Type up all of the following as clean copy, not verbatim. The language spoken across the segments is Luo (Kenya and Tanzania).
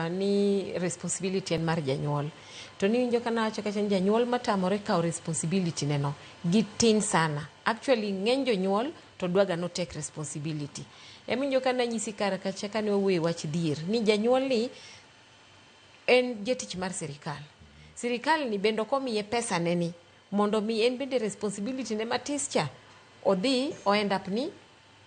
ni responsibility en mar janyuol. To ni winjo kana wacho kacha janyuol matamore kao responsibility neno gitin sana. Actually ng'eny jonyuol to dwaga no take responsibility. Winjo kana nyisi kar kacha kane owuoye wach dhier ni janyuol ni en jatich mar sirikal. Sirikal ni bendo komiye pesa neni mondo mi en bende responsibility ne matis cha odhi o end up ni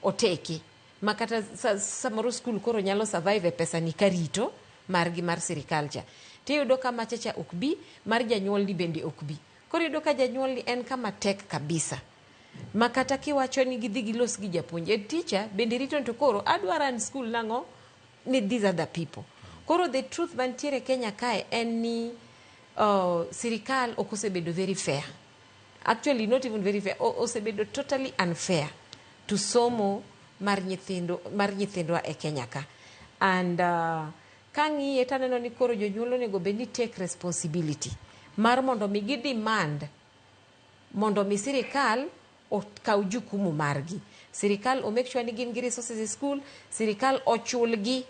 oteki makata samoro school koro nyalo survive pesa ni karito margi mar sirikal cha tiyudo kama chacha okbi mar janyuol ni bende okbi. Koro yudo ka janyuol ni en kama tek kabisa makata kiwacho ni gidhi gilos gi japuonj teacher bende rito to koro adwaran school nango ni these other people. Koro the truth mantiere Kenya kae en ni sirikal okosebedo very fair. Actually not even very fair, osebedo totally unfair to somo mar nyithindwa e Kenya ka. And kang'iye taneno ni koro jonyuol onego bed ni take responsibility mar mondo mi gi demand mondo mi sirikal okaw jukumu margi. Sirikal o make sure ni gin gi resources e school, sirikal ochulgi,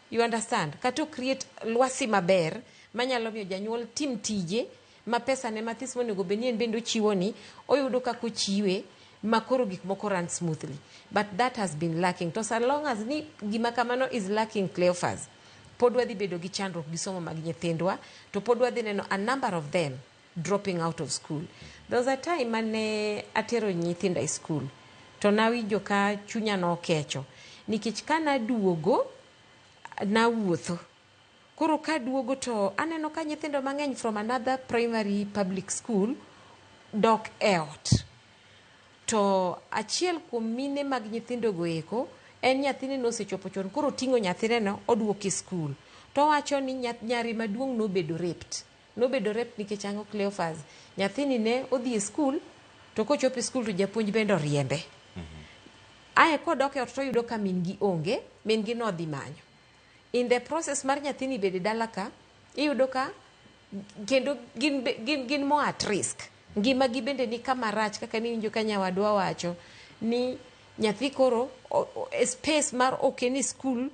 you understand, kato create lwasi maber manyalo miyo janyuol tim tije ma pesa ne mathis monego bed ni en bende ochiwo ni oyudo kako chiwe makoro gik moko run smoothly. But that has been lacking. To so long as ni gima kamano is lacking, Cleophas, pod wadhi bedo gi chandruok gi somo mag nyithindwa, to pod wadhi neno a number of them dropping out of school. There was a time mane atero nyithinda e school to nawinjo ka chunya no kecho nikech kana duogo na wuotho. Koro ka duogo to aneno ka nyithindo mang'eny from another primary public school dok e ot. To achiel kuom mine mag nyithindo go eko en nyathine no sechopo chon koro tingo nyathine no oduoke school. To wacho ni nyari maduong' nobedo raped. Nobedo raped nikech ango, Cleophas, nyathini ne odhi e school to kochopo e school to japuonj bende riembe. Ae kodok e ot to yudo ka min gi onge, min gi no dhi manyo. In the process mar nyathini bede dala ka, iyudo ka kendo gin mo at risk. Ngima gi bende ni kama rach kaka ni winjo ka nyawadwa wacho ni nyathi koro space mar okeni school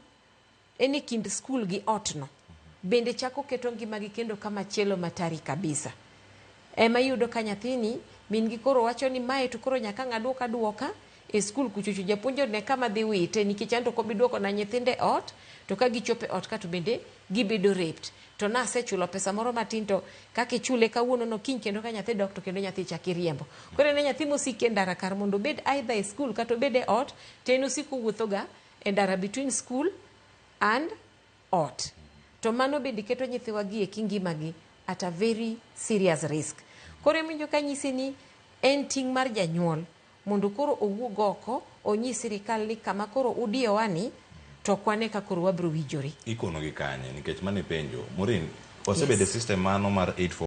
eni kind school gi ot no bende chako keto ngima gi kendo kama chielo matari kabisa. Ema yudo ka nyathini min gi koro wacho ni mae to koro nyaka ng'aduoka duoka e school kuchuchu japuonjo ne kama dhi wite nikech anto kobi duoko na nyithinde ot to ka gichope ot ka to bende gibedo raped. To na asechulo pesa moro matin to kake chule kawuono no kiny kendo ka nyathi dok to kendo nyathi chaki riembo. Koro ne nyathi mosiki e ndara kar mondo bed either e school kata bed e ot to en osiko wuotho ga e ndara between school and ot. To mano bende keto nyithiwa gi e ngima gi at a very serious risk. Koro winjo ka nyisi ni en ting' mar janyuol mondo koro owuog oko onyis sirikal ni kama koro udiyowani to kwane ka koro wabro wijore. Ikono gi kanye nikech mane penjo Maureen osebedo system mano mar 8